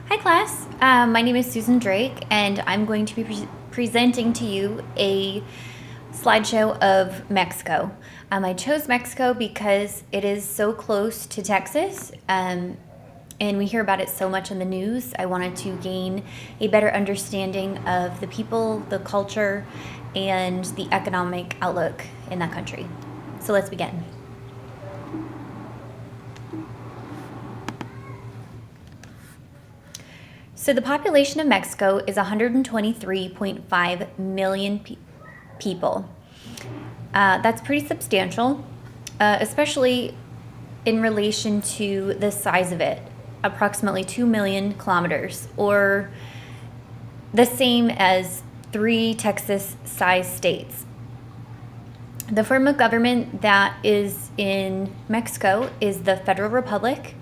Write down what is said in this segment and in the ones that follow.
Hi class, my name is Susan Drake and I'm going to be presenting to you a slideshow of Mexico. I chose Mexico because it is so close to Texas and we hear about it so much in the news. I wanted to gain a better understanding of the people, the culture, and the economic outlook in that country. So let's begin. So the population of Mexico is 123.5 million people. That's pretty substantial, especially in relation to the size of it, approximately 2 million kilometers, or the same as 3 Texas-sized states. The form of government that is in Mexico is the Federal Republic,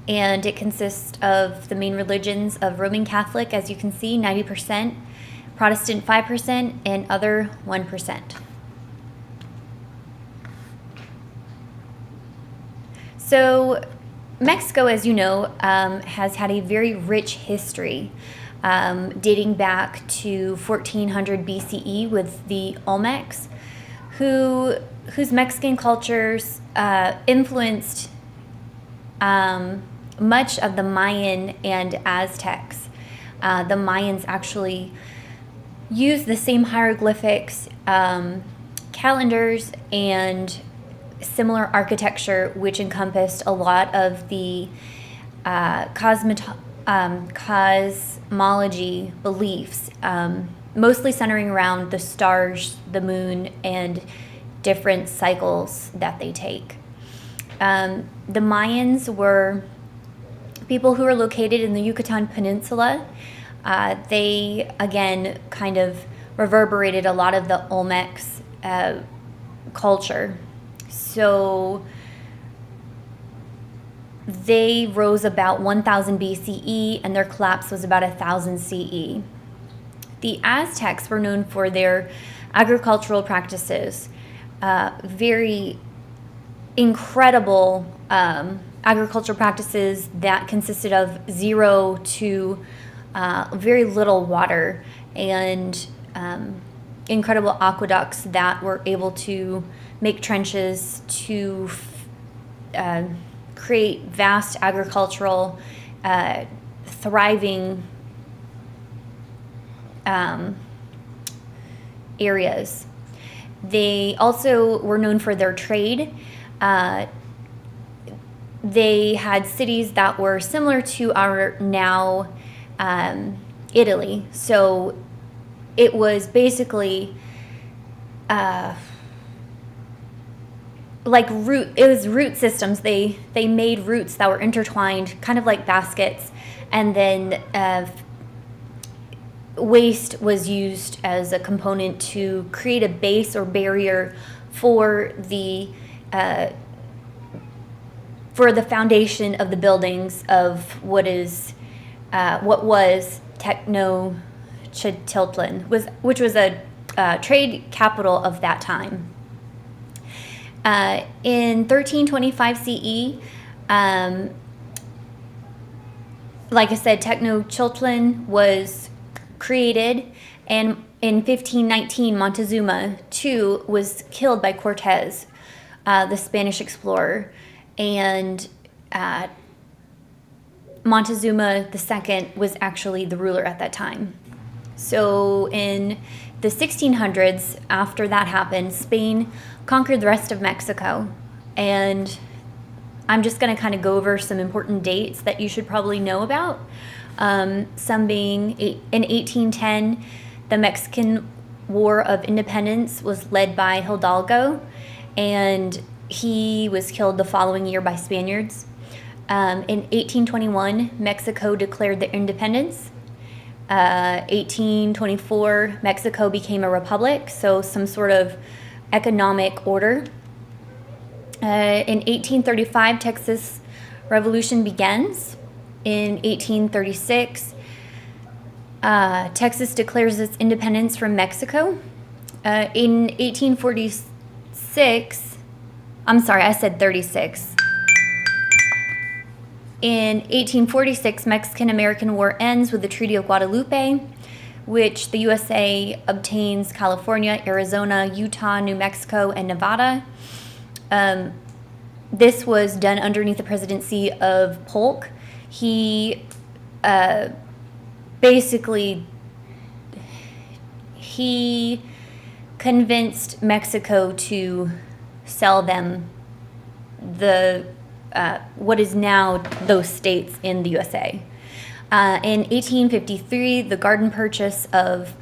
and it consists of the main religions of Roman Catholic, as you can see, 90%, Protestant 5%, and other 1%. So Mexico, as you know, has had a very rich history, dating back to 1400 BCE with the Olmecs, whose Mexican cultures influenced much of the Mayan and Aztecs. The Mayans actually used the same hieroglyphics, calendars, and similar architecture, which encompassed a lot of the cosmology beliefs, mostly centering around the stars, the moon, and different cycles that they take. The Mayans were people who were located in the Yucatan Peninsula. They, again, kind of reverberated a lot of the Olmecs culture. So they rose about 1000 BCE, and their collapse was about 1000 CE. The Aztecs were known for their agricultural practices, very incredible agricultural practices that consisted of zero to very little water, and incredible aqueducts that were able to make trenches to create vast agricultural thriving areas. They also were known for their trade. They had cities that were similar to our now Italy. So it was basically like root systems. They made roots that were intertwined, kind of like baskets, and then waste was used as a component to create a base or barrier for the foundation of the buildings of what was Tenochtitlan, which was a trade capital of that time. In 1325 CE, like I said, Tenochtitlan was created, and in 1519, Montezuma II was killed by Cortez, the Spanish explorer, and Montezuma II was actually the ruler at that time. So in the 1600s, after that happened, Spain conquered the rest of Mexico, and I'm just going to kind of go over some important dates that you should probably know about. Some being in 1810, the Mexican War of Independence was led by Hidalgo, and he was killed the following year by Spaniards. In 1821, Mexico declared their independence. 1824, Mexico became a republic, so some sort of economic order. In 1835, Texas Revolution begins. In 1836, Texas declares its independence from Mexico. In 1846, I'm sorry, I said 36. In 1846, Mexican-American War ends with the Treaty of Guadalupe, which the USA obtains California, Arizona, Utah, New Mexico, and Nevada. This was done underneath the presidency of Polk. He basically convinced Mexico to sell them the what is now those states in the USA. In 1853, the Garden purchase of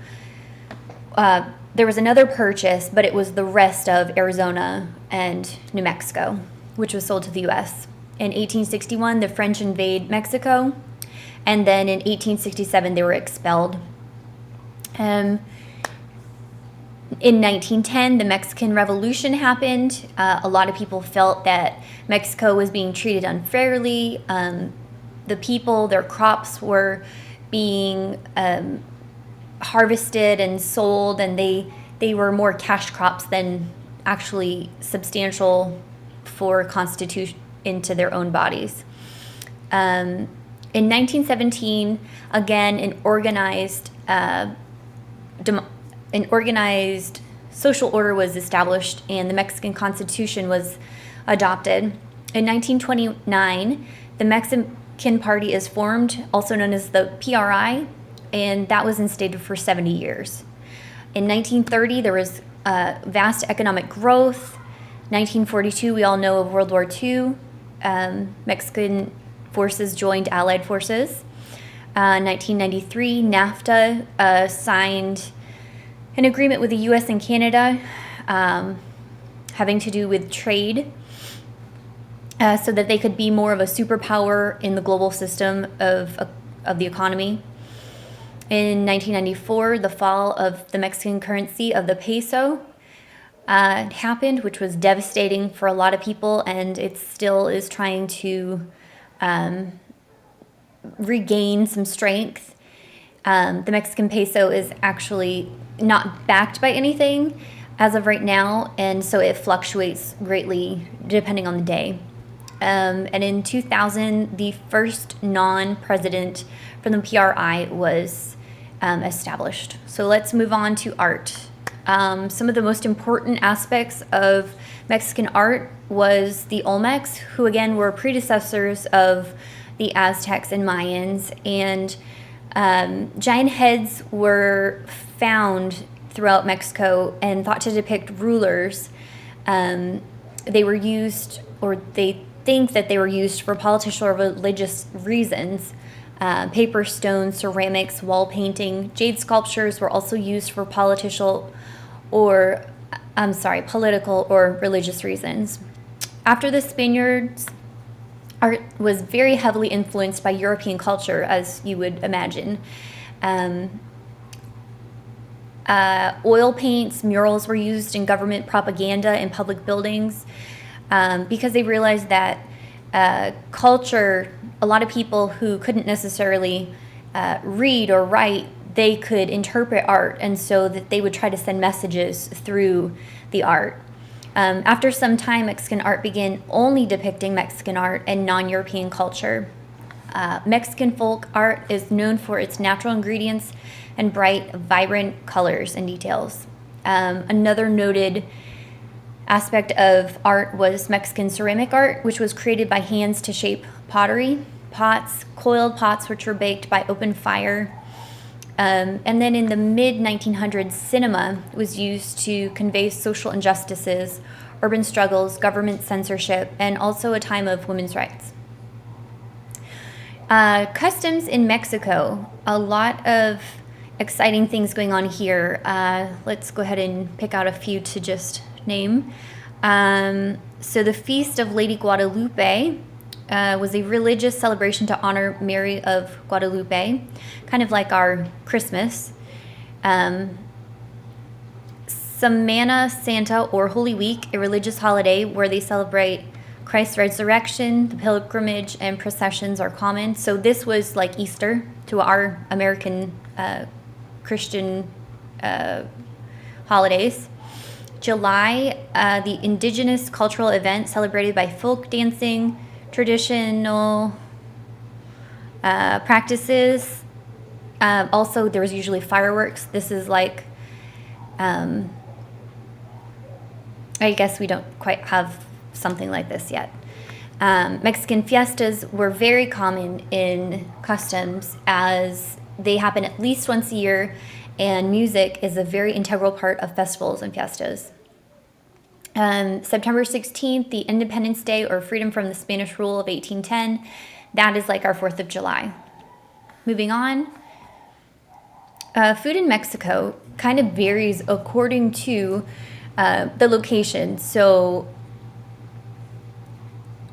there was another purchase, but it was the rest of Arizona and New Mexico, which was sold to the U.S. In 1861, the French invade Mexico, and then in 1867, they were expelled. In 1910, the Mexican Revolution happened. A lot of people felt that Mexico was being treated unfairly. The people, their crops were being harvested and sold, and they were more cash crops than actually substantial for constitution into their own bodies. In 1917, again, an organized social order was established, and the Mexican Constitution was adopted. In 1929, the Mexican Party is formed, also known as the PRI, and that was instated for 70 years. In 1930, there was vast economic growth. 1942, we all know of World War II. Mexican forces joined Allied forces. 1993, NAFTA signed an agreement with the U.S. and Canada having to do with trade so that they could be more of a superpower in the global system of the economy. In 1994, the fall of the Mexican currency of the peso happened, which was devastating for a lot of people, and it still is trying to regain some strength. The Mexican peso is actually not backed by anything as of right now, and so it fluctuates greatly depending on the day. And in 2000, the first non-president from the PRI was established. So let's move on to art. Some of the most important aspects of Mexican art was the Olmecs, who again were predecessors of the Aztecs and Mayans, and giant heads were found throughout Mexico and thought to depict rulers. They were used, or they think that they were used for political or religious reasons. Paper, stone, ceramics, wall painting, jade sculptures were also used for political or religious reasons. After the Spaniards, art was very heavily influenced by European culture, as you would imagine. Oil paints, murals were used in government propaganda and public buildings because they realized that culture, a lot of people who couldn't necessarily read or write, they could interpret art, and so that they would try to send messages through the art. After some time, Mexican art began only depicting Mexican art and non-European culture. Mexican folk art is known for its natural ingredients and bright, vibrant colors and details. Another noted aspect of art was Mexican ceramic art, which was created by hands to shape pottery, pots, coiled pots which were baked by open fire. And then in the mid-1900s, cinema was used to convey social injustices, urban struggles, government censorship, and also a time of women's rights. Customs in Mexico, a lot of exciting things going on here. Let's go ahead and pick out a few to just name. So the Feast of Lady Guadalupe was a religious celebration to honor Mary of Guadalupe, kind of like our Christmas. Semana Santa, or Holy Week, a religious holiday where they celebrate Christ's resurrection. The pilgrimage and processions are common. So this was like Easter to our American Christian holidays. July, the indigenous cultural event celebrated by folk dancing, traditional practices. Also, there was usually fireworks. This is like, I guess we don't quite have something like this yet. Mexican fiestas were very common in customs as they happen at least once a year, and music is a very integral part of festivals and fiestas. September 16th, the Independence Day, or freedom from the Spanish rule of 1810, that is like our 4th of July. Moving on. Food in Mexico kind of varies according to the location. So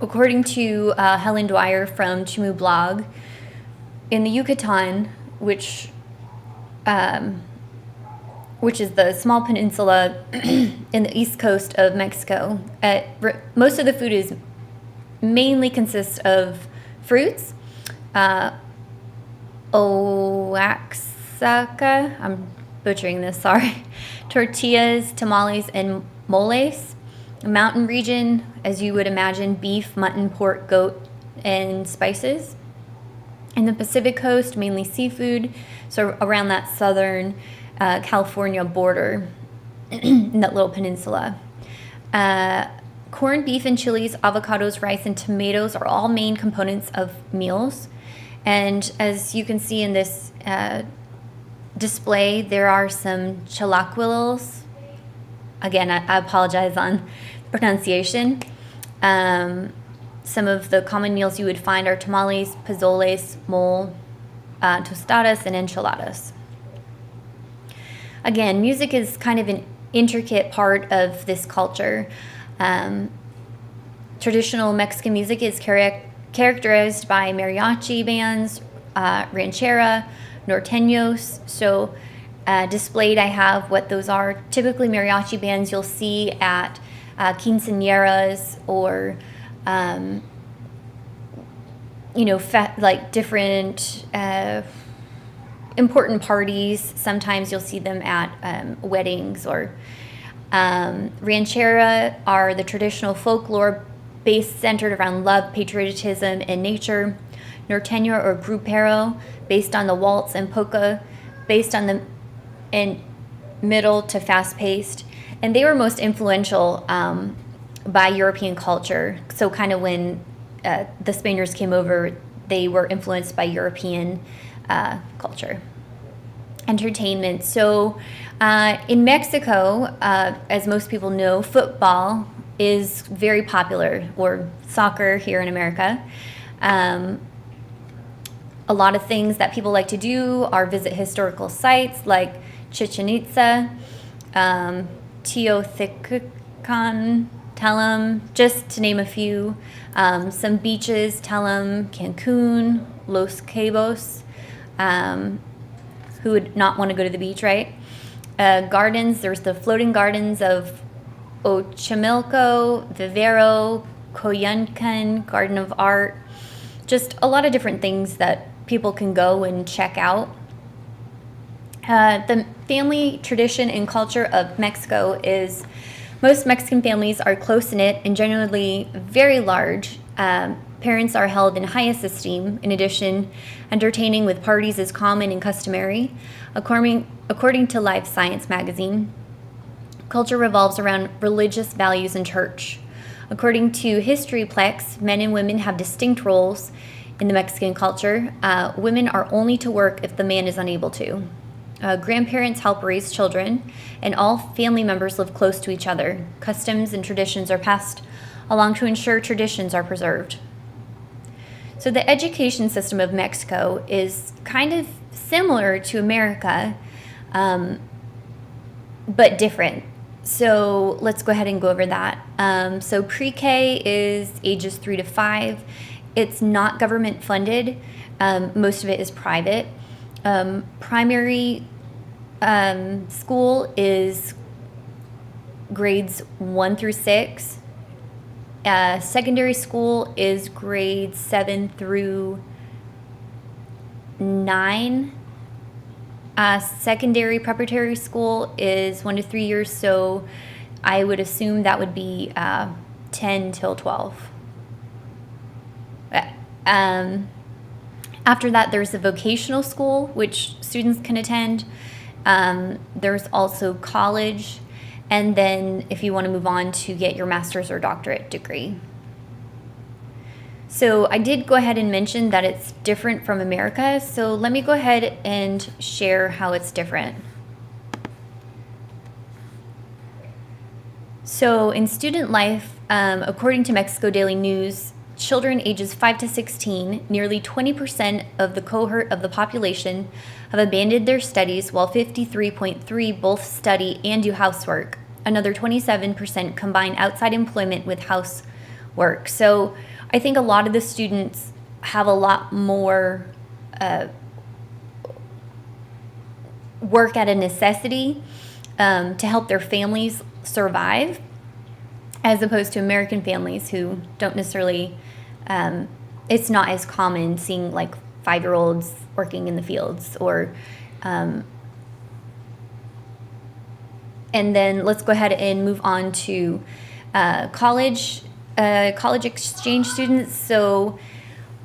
according to Helen Dwyer from Chimu Blog, in the Yucatan, which is the small peninsula in the east coast of Mexico, most of the food is mainly consists of fruits, oaxaca, I'm butchering this, sorry, tortillas, tamales, and moles. Mountain region, as you would imagine, beef, mutton, pork, goat, and spices. In the Pacific coast, mainly seafood, so around that southern California border, in that little peninsula. Corn, beef, and chilies, avocados, rice, and tomatoes are all main components of meals. And as you can see in this display, there are some chilaquiles. Again, I apologize on pronunciation. Some of the common meals you would find are tamales, pozoles, mole, tostadas, and enchiladas. Again, music is kind of an intricate part of this culture. Traditional Mexican music is characterized by mariachi bands, ranchera, norteños. So displayed I have what those are. Typically mariachi bands you'll see at quinceañeras or like different important parties. Sometimes you'll see them at weddings. Or ranchera are the traditional folklore based centered around love, patriotism, and nature. Norteño or grupero, based on the waltz, and polka, based on the middle to fast-paced. And they were most influential by European culture. So kind of when the Spaniards came over, they were influenced by European culture. Entertainment. So in Mexico, as most people know, football is very popular, or soccer here in America. A lot of things that people like to do are visit historical sites like Chichen Itza, Teotihuacan, Telem, just to name a few. Some beaches, Telem, Cancun, Los Cabos. Who would not want to go to the beach, right? Gardens, there's the floating gardens of Ochimilco, Vivero, Coyuncan, Garden of Art. Just a lot of different things that people can go and check out. The family tradition and culture of Mexico is most Mexican families are close-knit and generally very large. Parents are held in highest esteem. In addition, entertaining with parties is common and customary. According to Life Science magazine, culture revolves around religious values and church. According to HistoryPlex, men and women have distinct roles in the Mexican culture. Women are only to work if the man is unable to. Grandparents help raise children, and all family members live close to each other. Customs and traditions are passed along to ensure traditions are preserved. So the education system of Mexico is kind of similar to America, but different. So let's go ahead and go over that. So pre-K is ages 3 to 5. It's not government funded. Most of it is private. Primary school is grades 1 through 6. Secondary school is grades 7 through 9. Secondary preparatory school is 1 to 3 years, so I would assume that would be 10 till 12. After that, there's a vocational school, which students can attend. There's also college. And then if you want to move on to get your master's or doctorate degree. So I did go ahead and mention that it's different from America. So let me go ahead and share how it's different. So in student life, according to Mexico Daily News, children ages 5 to 16, nearly 20% of the cohort of the population have abandoned their studies, while 53.3% both study and do housework. Another 27% combine outside employment with housework. So I think a lot of the students have a lot more work at a necessity to help their families survive, as opposed to American families who don't necessarily, it's not as common seeing like 5-year-olds working in the fields or, and then let's go ahead and move on to college exchange students. So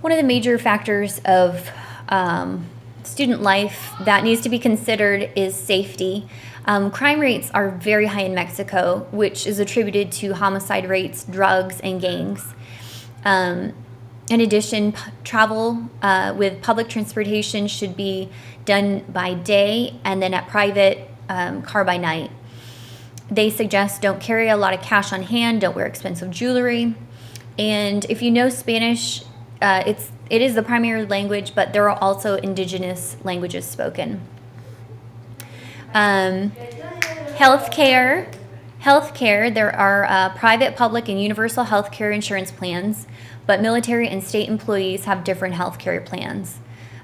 one of the major factors of student life that needs to be considered is safety. Crime rates are very high in Mexico, which is attributed to homicide rates, drugs, and gangs. In addition, travel with public transportation should be done by day and then at private car by night. They suggest don't carry a lot of cash on hand, don't wear expensive jewelry. And if you know Spanish, it is the primary language, but there are also indigenous languages spoken. Healthcare, there are private, public, and universal healthcare insurance plans, but military and state employees have different healthcare plans.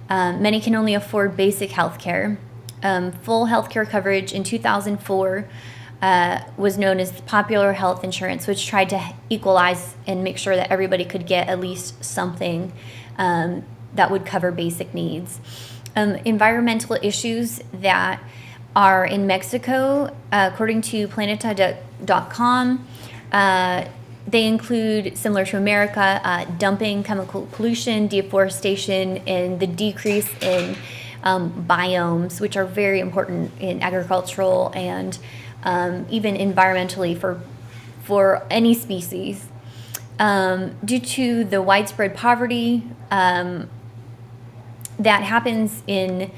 Many can only afford basic healthcare. Full healthcare coverage in 2004 was known as popular health insurance, which tried to equalize and make sure that everybody could get at least something that would cover basic needs. Environmental issues that are in Mexico, according to Planeta.com, they include, similar to America, dumping chemical pollution, deforestation, and the decrease in biomes, which are very important in agricultural and even environmentally for any species. Due to the widespread poverty that happens in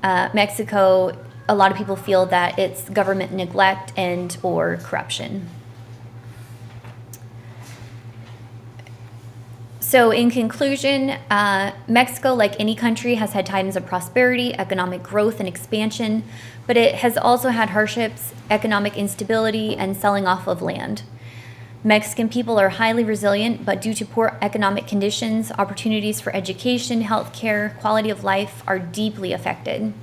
Mexico, a lot of people feel that it's government neglect and or corruption. So in conclusion, Mexico, like any country, has had times of prosperity, economic growth, and expansion, but it has also had hardships, economic instability, and selling off of land. Mexican people are highly resilient, but due to poor economic conditions, opportunities for education, healthcare, quality of life are deeply affected.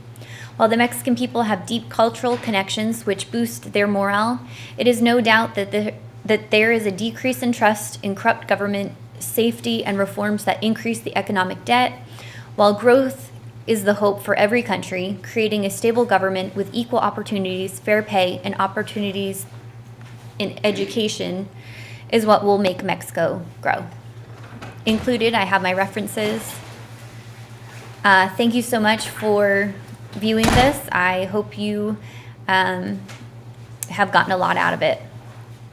While the Mexican people have deep cultural connections which boost their morale, it is no doubt that there is a decrease in trust in corrupt government, safety, and reforms that increase the economic debt. While growth is the hope for every country, creating a stable government with equal opportunities, fair pay, and opportunities in education is what will make Mexico grow. Included, I have my references. Thank you so much for viewing this. I hope you have gotten a lot out of it.